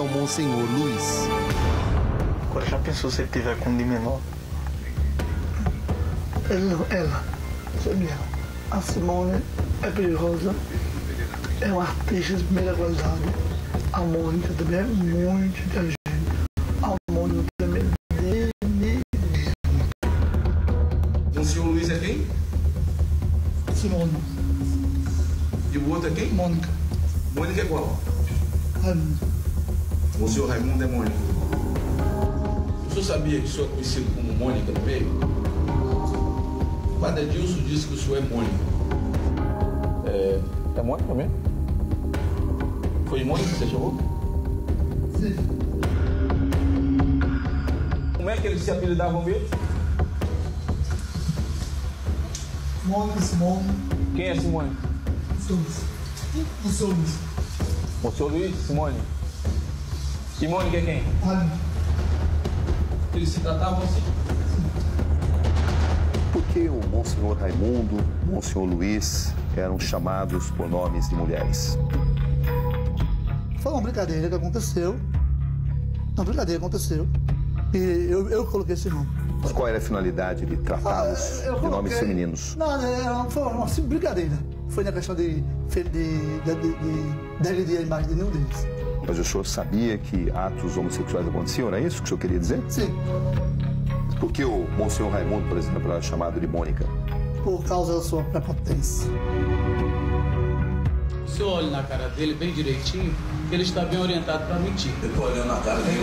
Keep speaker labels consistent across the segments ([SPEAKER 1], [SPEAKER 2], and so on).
[SPEAKER 1] Monsenhor Luiz.
[SPEAKER 2] Agora já pensou se ele tiver com um de menor?
[SPEAKER 3] Ela, a Simone é perigosa, é uma artista de primeira qualidade. A Mônica também é muito inteligente. A Mônica também é
[SPEAKER 4] Monsenhor Luiz é quem?
[SPEAKER 3] Simone.
[SPEAKER 4] E o outro é quem?
[SPEAKER 3] Mônica.
[SPEAKER 4] Mônica é qual?
[SPEAKER 3] Raimundo.
[SPEAKER 4] Monsenhor Raimundo é Mônica. O senhor sabia que o senhor é conhecido como Mônica no meio? O padre Edilson disse que o senhor é Mônica. É Mônica mesmo? Foi Mônica que você chamou?
[SPEAKER 3] Sim.
[SPEAKER 4] Como é que eles se apelidavam mesmo?
[SPEAKER 3] Mônica, Simone.
[SPEAKER 4] Quem é Simone?
[SPEAKER 3] O seu Luiz.
[SPEAKER 4] Monsenhor Luiz, Simone. Simone que é quem?
[SPEAKER 3] Raimundo.
[SPEAKER 4] Eles se tratavam assim.
[SPEAKER 5] Por que o Monsenhor Raimundo, Monsenhor Luiz eram chamados por nomes de mulheres?
[SPEAKER 3] Foi uma brincadeira que aconteceu. Uma brincadeira que aconteceu. E eu coloquei esse nome.
[SPEAKER 5] Mas qual era a finalidade de tratá-los de nomes femininos?
[SPEAKER 3] Não, foi uma simples brincadeira. Foi na questão de agredir a imagem de nenhum deles.
[SPEAKER 5] Mas o senhor sabia que atos homossexuais aconteciam? Era isso que o senhor queria dizer?
[SPEAKER 3] Sim.
[SPEAKER 5] Por que o Monsenhor Raimundo, por exemplo, era chamado de Mônica?
[SPEAKER 3] Por causa da sua prepotência.
[SPEAKER 6] O senhor olha na cara dele bem direitinho, que ele está bem orientado para mentir.
[SPEAKER 4] Eu tô olhando na cara dele.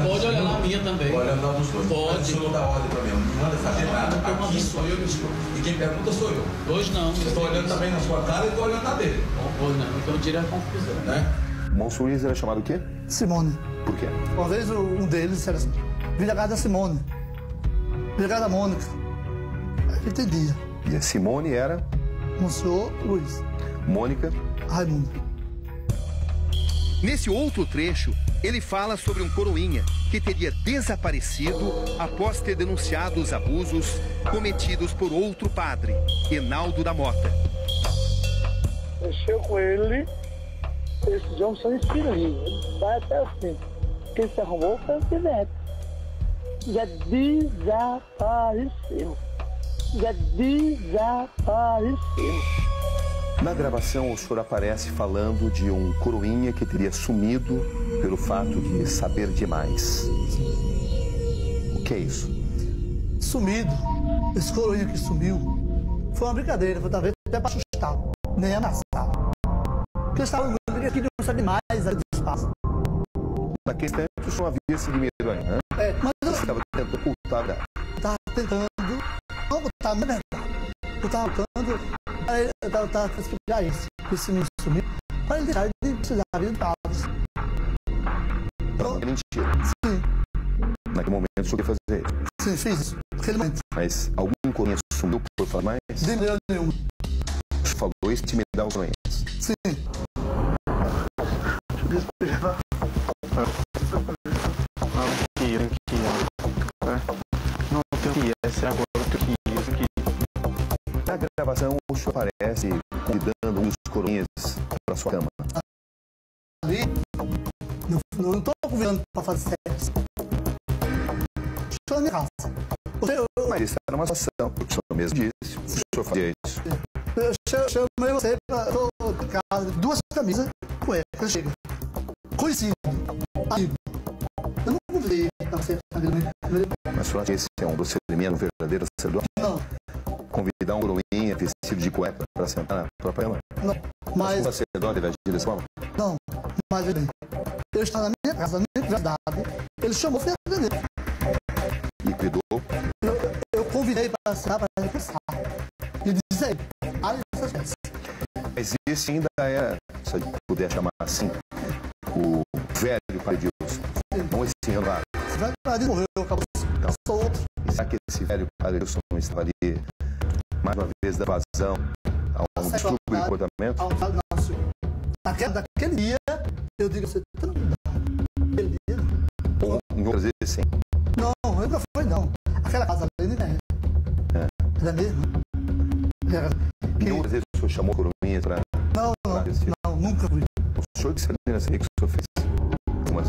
[SPEAKER 6] Pode olhar na minha também.
[SPEAKER 4] Tô olhando na dos dois.
[SPEAKER 6] Pode.
[SPEAKER 4] O senhor não dá ordem pra mim, não manda fazer nada. Aqui sou eu e quem pergunta sou eu.
[SPEAKER 6] Hoje não.
[SPEAKER 4] Eu estou olhando também na sua cara e estou olhando na dele.
[SPEAKER 6] Hoje não, então tira a confusão.
[SPEAKER 4] Né?
[SPEAKER 5] Monsenhor Luiz era chamado o quê?
[SPEAKER 3] Simone.
[SPEAKER 5] Por quê?
[SPEAKER 3] Uma vez um deles disse assim: vim da casa da Simone. Vim da casa da Mônica. Aí eu entendia.
[SPEAKER 5] E a Simone era
[SPEAKER 3] Monsenhor Luiz.
[SPEAKER 5] Mônica.
[SPEAKER 3] Raimundo.
[SPEAKER 1] Nesse outro trecho, ele fala sobre um coroinha que teria desaparecido após ter denunciado os abusos cometidos por outro padre, Enaldo da Mota.
[SPEAKER 7] Mexeu com ele, esses homens são espirituais. Vai até o fim. Quem se arrumou foi o Pinete. Já desapareceu. Já desapareceu.
[SPEAKER 5] Na gravação, o senhor aparece falando de um coroinha que teria sumido pelo fato de saber demais. O que é isso?
[SPEAKER 3] Sumido. Esse coroinha que sumiu foi uma brincadeira, foi talvez até para assustar, nem amassar. Porque eles estavam queriam saber mais ali do espaço.
[SPEAKER 5] Naquele instante, o senhor havia se medo ainda, né?
[SPEAKER 3] Mas eu
[SPEAKER 5] estava tentando ocultar a verdade.
[SPEAKER 3] estava tentando não ocultar, na verdade. Eu estava tentando explicar isso. Esse menino sumiu para ele deixar de precisar da vida de Carlos.
[SPEAKER 5] Não, é mentira.
[SPEAKER 3] Sim,
[SPEAKER 5] Naquele momento, o senhor queria fazer isso.
[SPEAKER 3] sim, fiz isso. Naquele momento.
[SPEAKER 5] Mas algum coroinha sumiu por falar mais?
[SPEAKER 3] De maneira nenhuma.
[SPEAKER 5] O senhor falou isso de me dar os coroinhas.
[SPEAKER 3] Sim.
[SPEAKER 5] Na gravação, o senhor aparece convidando um dos coroinhas para sua cama.
[SPEAKER 3] Ali, não estou convidando para fazer sexo. Estou na minha casa.
[SPEAKER 5] Mas isso era uma situação, porque o senhor mesmo disse. O senhor fazia isso.
[SPEAKER 3] Eu chamei você para casa, 2 camisas com ele, quando chega. Conhecido, amigo. Eu não convidei para você.
[SPEAKER 5] Mas o senhor acha que esse é um procedimento verdadeiro sacerdote?
[SPEAKER 3] Não.
[SPEAKER 5] Convidar um coroinha vestido de cueca para sentar na própria cama?
[SPEAKER 3] Não, mas...
[SPEAKER 5] O sacerdote deve agir dessa forma?
[SPEAKER 3] Não, mas bem, eu estava na minha casa, na minha privacidade, ele chamou, fui atender.
[SPEAKER 5] Liquidou?
[SPEAKER 3] Eu convidei para sentar, para ele pensar. E disse aí, essas coisas.
[SPEAKER 5] Mas esse ainda é, se a gente puder chamar assim, o velho Padre Edilson, não esse renovado.
[SPEAKER 3] Esse velho Padre morreu, acabou, passou outro.
[SPEAKER 5] E será que esse velho Padre Edilson não estava ali, mais uma vez, da vazão a um distúrbio de comportamento?
[SPEAKER 3] Daquele dia, eu digo assim, aquele dia...
[SPEAKER 5] Ou em outras vezes, sim?
[SPEAKER 3] Não, nunca foi, não. Aquela casa ali, né? Era mesmo.
[SPEAKER 5] E outras vezes o senhor chamou coroinhas para...
[SPEAKER 3] Não, nunca fui.
[SPEAKER 5] O senhor que sabe nessa que o senhor fez? Algumas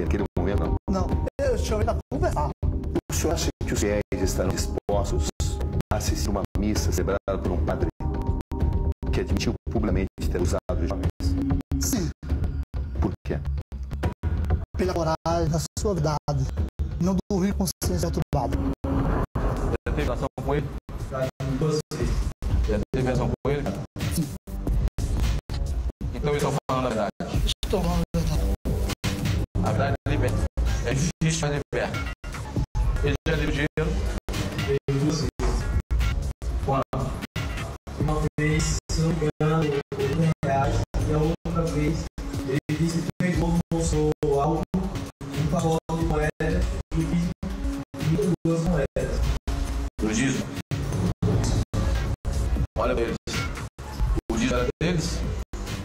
[SPEAKER 5] você naquele momento, não?
[SPEAKER 3] Não, eu chamei para conversar.
[SPEAKER 5] O senhor acha que os fiéis estarão dispostos a assistir uma missa celebrada por um padre que admitiu publicamente ter usado os jovens?
[SPEAKER 3] Sim.
[SPEAKER 5] Por quê?
[SPEAKER 3] Pela coragem, da sua verdade, não dormir com consciência perturbada.
[SPEAKER 4] Já teve relação com ele? Já teve relação com ele?
[SPEAKER 3] Sim.
[SPEAKER 4] Então eles estão falando a verdade.
[SPEAKER 3] Estou falando a verdade.
[SPEAKER 4] A verdade liberta. É difícil, mas liberta. Ele já deu dinheiro? Quando?
[SPEAKER 8] Uma vez, se não me engano, R$1.000, e a outra vez ele disse que pegou no seu álbum um pacote de moedas e disse 2 moedas.
[SPEAKER 4] Do dízimo? Olha pra eles. O dízimo era deles?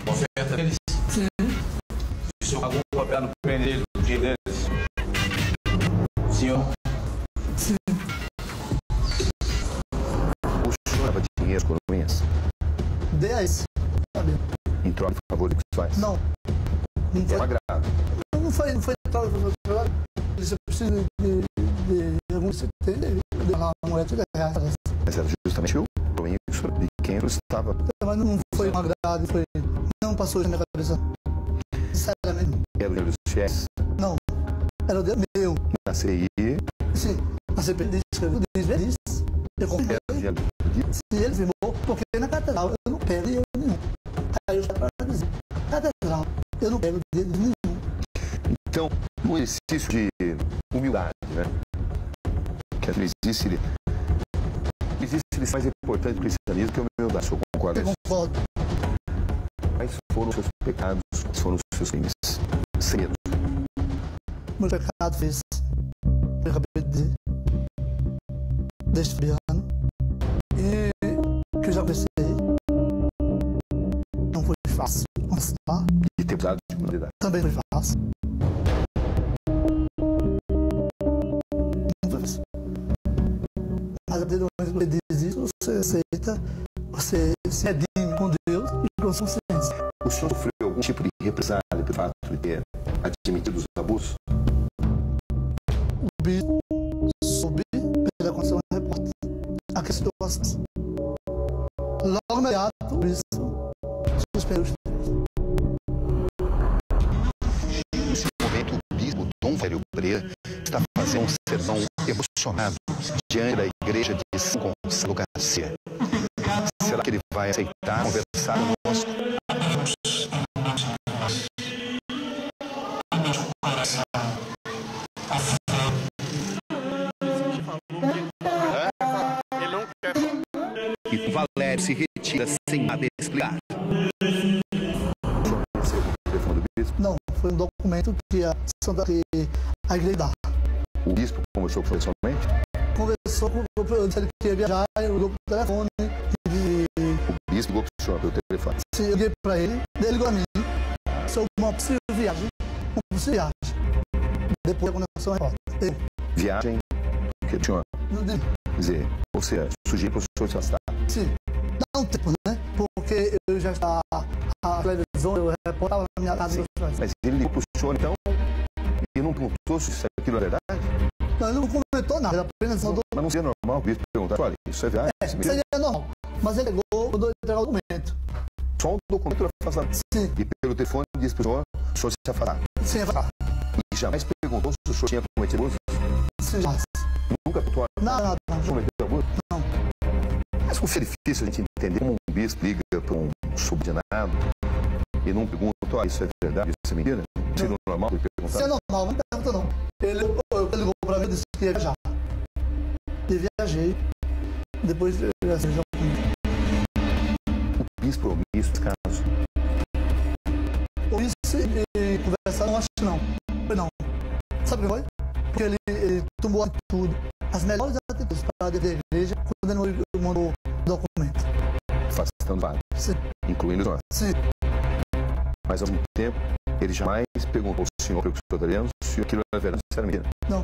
[SPEAKER 4] A oferta deles?
[SPEAKER 3] Sim.
[SPEAKER 4] O senhor pagou o papel no pé dele, o dinheiro deles? Senhor?
[SPEAKER 3] Sim.
[SPEAKER 5] O senhor dava dinheiro às coroinhas?
[SPEAKER 3] Dê a esse. Sabe?
[SPEAKER 5] Em troca de favor que você faz?
[SPEAKER 3] Não. Não
[SPEAKER 5] É
[SPEAKER 3] foi.
[SPEAKER 5] um agrado.
[SPEAKER 3] Não foi troca. Você precisa de algum você tem de uma moeda de R$10.
[SPEAKER 5] Mas era justamente o coroinha de quem eu estava.
[SPEAKER 3] Mas não foi um agrado, foi. Não passou isso na minha cabeça. Sinceramente.
[SPEAKER 5] Era o dinheiro dos fiéis.
[SPEAKER 3] Não. Era o dinheiro meu.
[SPEAKER 5] Na CI,
[SPEAKER 3] Sim. A CPI disse que eu disse. Eu comprei.
[SPEAKER 5] era o dinheiro do dia.
[SPEAKER 3] Se ele firmou, porque na catedral eu não pego dinheiro nenhum. Aí eu já para dizer, catedral, eu não pego dinheiro nenhum.
[SPEAKER 5] Então, um exercício de humildade, né? Que não existe lição mais importante do cristianismo que a humildade. O senhor concorda
[SPEAKER 3] Eu
[SPEAKER 5] com isso?
[SPEAKER 3] concordo.
[SPEAKER 5] Quais foram os seus pecados? Quais foram os seus crimes? Sem medo.
[SPEAKER 3] Meu pecado fez, eu acabei de dizer, deste ano, e que eu já pensei, não foi fácil constar,
[SPEAKER 5] E ter usado de humildade.
[SPEAKER 3] também foi fácil. Não foi fácil. Mas a partir do momento que você diz isso, você aceita, você se redime com Deus e com a consciência.
[SPEAKER 5] O senhor sofreu algum tipo de represália pelo fato de ter admitido os abusos?
[SPEAKER 3] O bispo soube pela condição de repórter a situação. Logo imediato, o bispo suspendeu os três.
[SPEAKER 5] Nesse momento, o bispo Dom Velho Breira está fazendo um sermão emocionado diante da igreja de São Gonçalo Garcia. Será que ele vai aceitar conversar conosco?
[SPEAKER 1] E Valério se retira sem nada explicar.
[SPEAKER 5] Conheceu o telefone do bispo?
[SPEAKER 3] Não, foi um documento que a igreja dá.
[SPEAKER 5] O bispo conversou pessoalmente?
[SPEAKER 3] Conversou com o disse que ia viajar, eu liguei pro telefone, e
[SPEAKER 5] O bispo ligou para o senhor pelo telefone.
[SPEAKER 3] se eu liguei para ele ligou a mim sobre uma possível viagem. Depois da conexão é repórter.
[SPEAKER 5] Viagem que o senhor, quer dizer, ou seja, sugeriu para o senhor se afastar.
[SPEAKER 3] Sim, dá um tempo, né? Porque eu já estava a televisão, eu reportava na minha casa.
[SPEAKER 5] Mas ele ligou para o senhor, então, e não perguntou se aquilo é verdade?
[SPEAKER 3] Não, ele não comentou nada, ele apenas mandou.
[SPEAKER 5] Mas não seria normal o bispo perguntar, olha, isso é viagem?
[SPEAKER 3] Isso aí é normal. Mas ele ligou, mandou entregar o documento.
[SPEAKER 5] Só um documento para afastar.
[SPEAKER 3] Sim.
[SPEAKER 5] E pelo telefone disse para o senhor se afastar.
[SPEAKER 3] Sim, é verdade.
[SPEAKER 5] E jamais perguntou se o senhor tinha cometido abuso?
[SPEAKER 3] Sim, já.
[SPEAKER 5] Nunca perguntou.
[SPEAKER 3] Nada.
[SPEAKER 5] Cometeu abuso?
[SPEAKER 3] Não.
[SPEAKER 5] Mas como seria difícil a gente entender como um bispo liga para um subordinado e não pergunta, olha, isso é verdade, isso é mentira? Seria normal ele perguntar?
[SPEAKER 3] Isso é normal, não pergunta não. Ele ligou para mim e disse que ia viajar. E viajei. Depois eu já
[SPEAKER 5] O bispo omisso nesse caso.
[SPEAKER 3] ou isso e conversar, não acho que não. Foi não. Sabe o que foi? Porque ele tomou atitude, as melhores atitudes para dentro da igreja quando ele mandou o documento.
[SPEAKER 5] Afastando vários,
[SPEAKER 3] Sim.
[SPEAKER 5] incluindo o senhor.
[SPEAKER 3] Sim.
[SPEAKER 5] Mas ao mesmo tempo, ele jamais perguntou ao senhor, pelo que o senhor está lendo, se aquilo era verdade, se era mentira.
[SPEAKER 3] Não,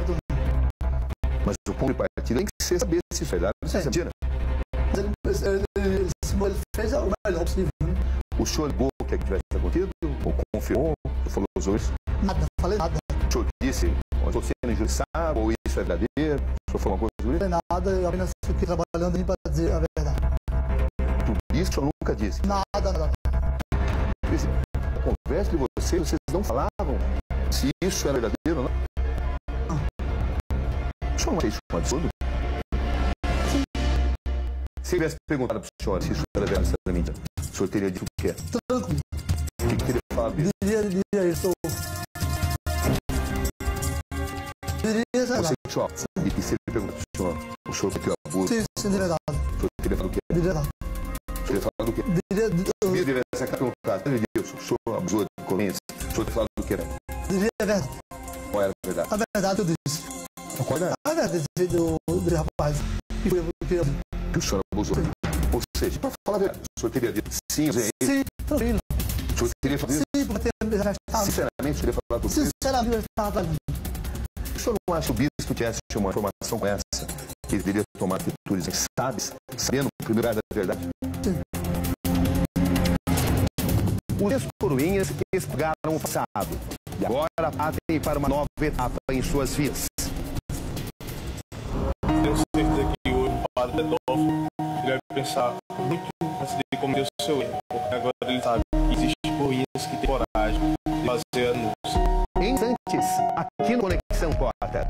[SPEAKER 5] Mas o ponto de partida tem que ser saber se isso é verdade ou se é mentira.
[SPEAKER 3] mas ele fez o melhor possível. Né?
[SPEAKER 5] O senhor ligou o que é que tivesse acontecido? Ou confirmou? Ou falou os dois?
[SPEAKER 3] Nada, falei nada.
[SPEAKER 5] O senhor sabe, ou isso é verdadeiro? O senhor foi uma coisa
[SPEAKER 3] Não tem nada, eu apenas fiquei trabalhando aí para dizer a verdade.
[SPEAKER 5] tudo isso, o senhor nunca disse.
[SPEAKER 3] Nada.
[SPEAKER 5] Na conversa de vocês não falavam se isso era verdadeiro ou não? O senhor não acha isso um absurdo?
[SPEAKER 3] Sim.
[SPEAKER 5] Se eu tivesse perguntado para o senhor se isso era verdade, se era mentira, o senhor teria dito o quê?
[SPEAKER 3] Tranquilo.
[SPEAKER 5] O que teria falado disso?
[SPEAKER 3] Diria isso. Diria, sei lá.
[SPEAKER 5] Sexual. E se ele perguntar para o senhor que abuso,
[SPEAKER 3] Sim, diria nada.
[SPEAKER 5] o senhor teria falado o quê?
[SPEAKER 3] Diria nada.
[SPEAKER 5] O senhor teria falado o quê? Diria essa perguntada. O senhor abusou de coroinhas, o senhor teria falado o quê?
[SPEAKER 3] Diria a verdade.
[SPEAKER 5] Qual era a verdade?
[SPEAKER 3] A verdade eu disse.
[SPEAKER 5] Qual era?
[SPEAKER 3] A verdade do rapaz. Que foi
[SPEAKER 5] Que o senhor abusou.
[SPEAKER 3] Sim.
[SPEAKER 5] Ou seja, para falar a verdade, o senhor teria dito sim,
[SPEAKER 3] Sim, tranquilo.
[SPEAKER 5] o senhor teria falado isso?
[SPEAKER 3] Sim, porque
[SPEAKER 5] Sinceramente, eu teria falado tudo isso.
[SPEAKER 3] sinceramente, eu estava trabalhando.
[SPEAKER 5] O senhor não acha que o bispo tivesse uma informação como essa, que ele deveria tomar atitudes sábias, sabendo o primeiro lugar da verdade?
[SPEAKER 3] Sim.
[SPEAKER 1] Os coroinhas expurgaram o passado e agora partem para uma nova etapa em suas vidas.
[SPEAKER 2] Tenho certeza que hoje o padre Adolfo vai pensar muito antes de cometer o seu erro, porque agora ele sabe que existem coroinhas que têm coragem de fazer anúncios.
[SPEAKER 1] Em instantes, aqui no Conexão Repórter.